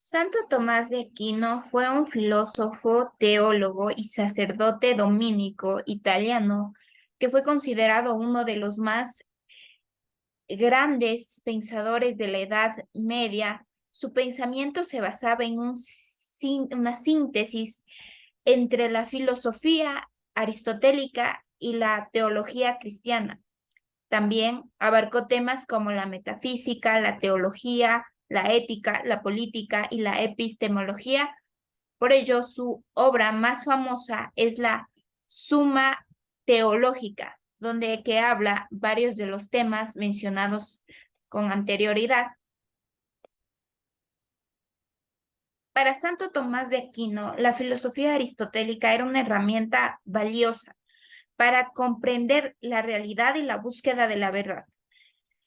Santo Tomás de Aquino fue un filósofo, teólogo y sacerdote dominico italiano que fue considerado uno de los más grandes pensadores de la Edad Media. Su pensamiento se basaba en una síntesis entre la filosofía aristotélica y la teología cristiana. También abarcó temas como la metafísica, la teología, la ética, la política y la epistemología. Por ello, su obra más famosa es la Suma Teológica, donde que habla varios de los temas mencionados con anterioridad. Para Santo Tomás de Aquino, la filosofía aristotélica era una herramienta valiosa para comprender la realidad y la búsqueda de la verdad.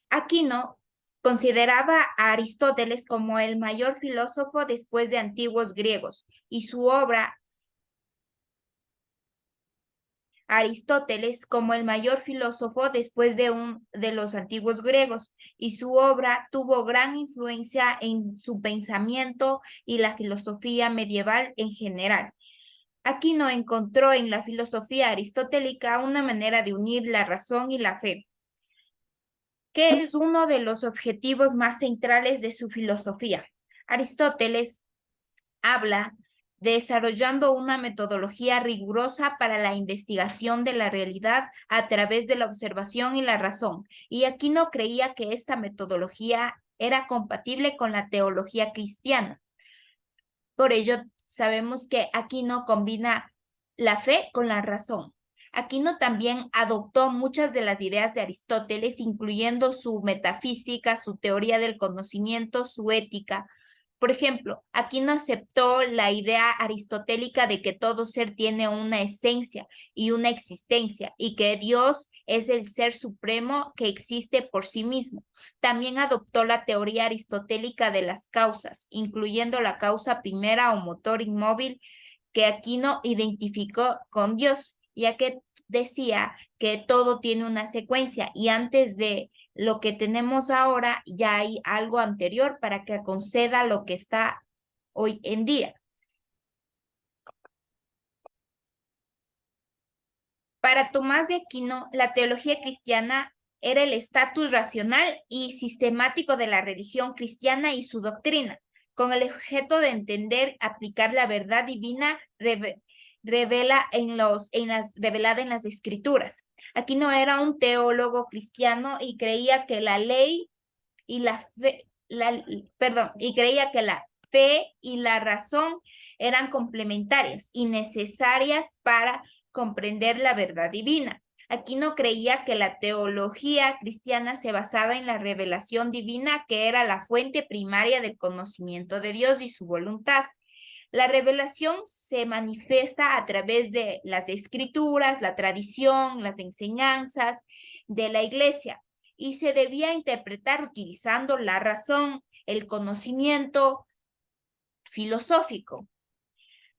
Aquino consideraba a Aristóteles como el mayor filósofo después de antiguos griegos y su obra Aristóteles como el mayor filósofo después de los antiguos griegos y su obra tuvo gran influencia en su pensamiento y la filosofía medieval en general. Aquino encontró en la filosofía aristotélica una manera de unir la razón y la fe, que es uno de los objetivos más centrales de su filosofía. Aristóteles habla desarrollando una metodología rigurosa para la investigación de la realidad a través de la observación y la razón. Y Aquino creía que esta metodología era compatible con la teología cristiana. Por ello, sabemos que Aquino combina la fe con la razón. Aquino también adoptó muchas de las ideas de Aristóteles, incluyendo su metafísica, su teoría del conocimiento, su ética. Por ejemplo, Aquino aceptó la idea aristotélica de que todo ser tiene una esencia y una existencia y que Dios es el ser supremo que existe por sí mismo. También adoptó la teoría aristotélica de las causas, incluyendo la causa primera o motor inmóvil que Aquino identificó con Dios, ya que decía que todo tiene una secuencia y antes de lo que tenemos ahora ya hay algo anterior para que conceda lo que está hoy en día. Para Tomás de Aquino, la teología cristiana era el estatus racional y sistemático de la religión cristiana y su doctrina, con el objeto de entender, aplicar la verdad divina revelada en las escrituras. Aquino era un teólogo cristiano y creía que la ley y y creía que la fe y la razón eran complementarias y necesarias para comprender la verdad divina. Aquino creía que la teología cristiana se basaba en la revelación divina, que era la fuente primaria del conocimiento de Dios y su voluntad. La revelación se manifiesta a través de las escrituras, la tradición, las enseñanzas de la iglesia y se debía interpretar utilizando la razón, el conocimiento filosófico.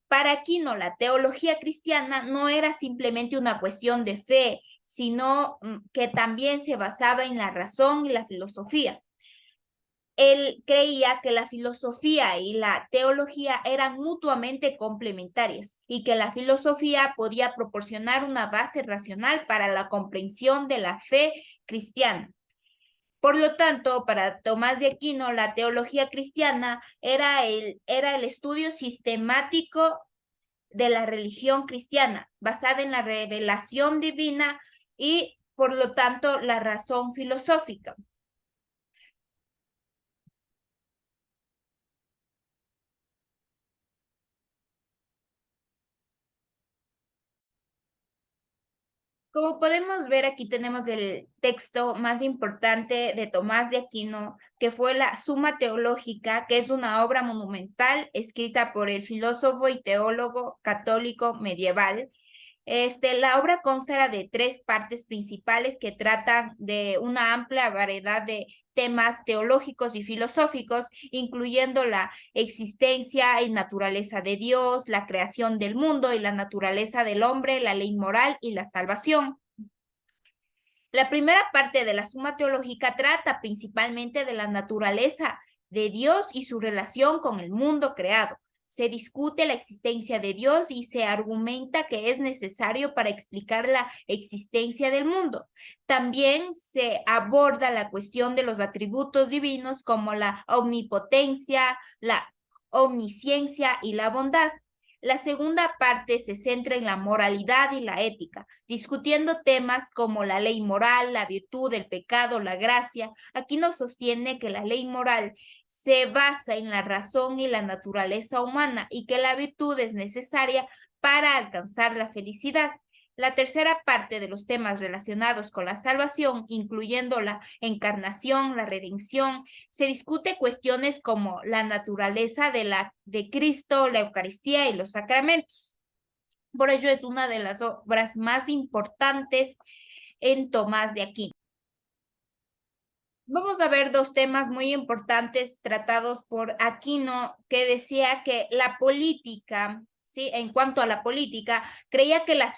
Para Aquino, la teología cristiana no era simplemente una cuestión de fe, sino que también se basaba en la razón y la filosofía. Él creía que la filosofía y la teología eran mutuamente complementarias y que la filosofía podía proporcionar una base racional para la comprensión de la fe cristiana. Por lo tanto, para Tomás de Aquino, la teología cristiana era el estudio sistemático de la religión cristiana, basada en la revelación divina y, por lo tanto, la razón filosófica. Como podemos ver, aquí tenemos el texto más importante de Tomás de Aquino, que fue la Suma Teológica, que es una obra monumental escrita por el filósofo y teólogo católico medieval. La obra consta de tres partes principales que tratan de una amplia variedad de temas teológicos y filosóficos, incluyendo la existencia y naturaleza de Dios, la creación del mundo y la naturaleza del hombre, la ley moral y la salvación. La primera parte de la Suma Teológica trata principalmente de la naturaleza de Dios y su relación con el mundo creado. Se discute la existencia de Dios y se argumenta que es necesario para explicar la existencia del mundo. También se aborda la cuestión de los atributos divinos como la omnipotencia, la omnisciencia y la bondad. La segunda parte se centra en la moralidad y la ética, discutiendo temas como la ley moral, la virtud, el pecado, la gracia. Aquí nos sostiene que la ley moral se basa en la razón y la naturaleza humana y que la virtud es necesaria para alcanzar la felicidad. La tercera parte de los temas relacionados con la salvación, incluyendo la encarnación, la redención, se discute cuestiones como la naturaleza de Cristo, la Eucaristía y los sacramentos. Por ello es una de las obras más importantes en Tomás de Aquino. Vamos a ver dos temas muy importantes tratados por Aquino, que decía que la política, ¿sí? En cuanto a la política, creía que la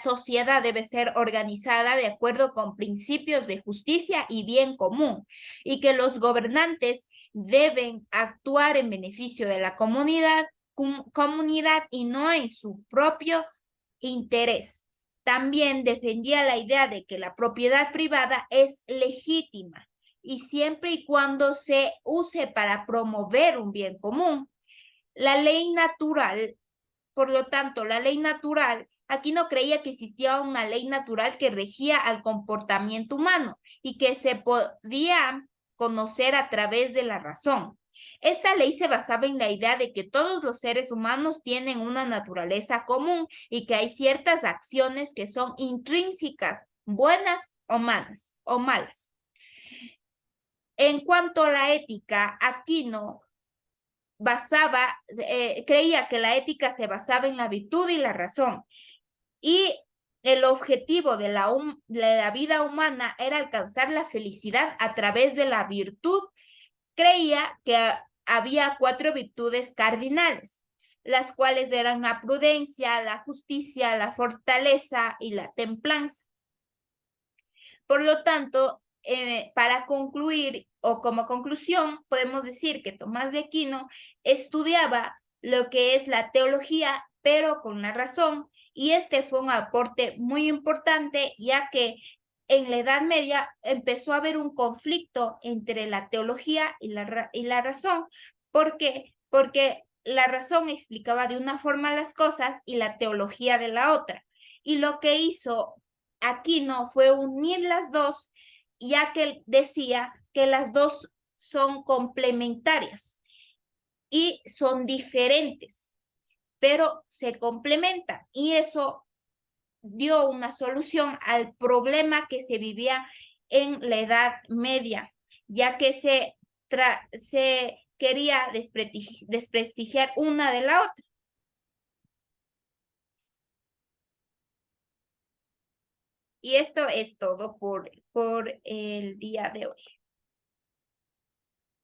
sociedad debe ser organizada de acuerdo con principios de justicia y bien común, y que los gobernantes deben actuar en beneficio de la comunidad y no en su propio interés. También defendía la idea de que la propiedad privada es legítima y siempre y cuando se use para promover un bien común. La ley natural, por lo tanto, la ley natural, aquí no creía que existía una ley natural que regía al comportamiento humano y que se podía conocer a través de la razón. Esta ley se basaba en la idea de que todos los seres humanos tienen una naturaleza común y que hay ciertas acciones que son intrínsecas, buenas o malas. En cuanto a la ética, Aquino creía que la ética se basaba en la virtud y la razón. Y el objetivo de la vida humana era alcanzar la felicidad a través de la virtud. Creía que había 4 virtudes cardinales, las cuales eran la prudencia, la justicia, la fortaleza y la templanza. Por lo tanto, para concluir o como conclusión, podemos decir que Tomás de Aquino estudiaba lo que es la teología, pero con la razón, y este fue un aporte muy importante, ya que en la Edad Media empezó a haber un conflicto entre la teología y la razón. ¿Por qué? Porque la razón explicaba de una forma las cosas y la teología de la otra. Y lo que hizo Aquino fue unir las dos, ya que él decía que las dos son complementarias y son diferentes, pero se complementan. Y eso dio una solución al problema que se vivía en la Edad Media, ya que se quería desprestigiar una de la otra. Y esto es todo por el día de hoy.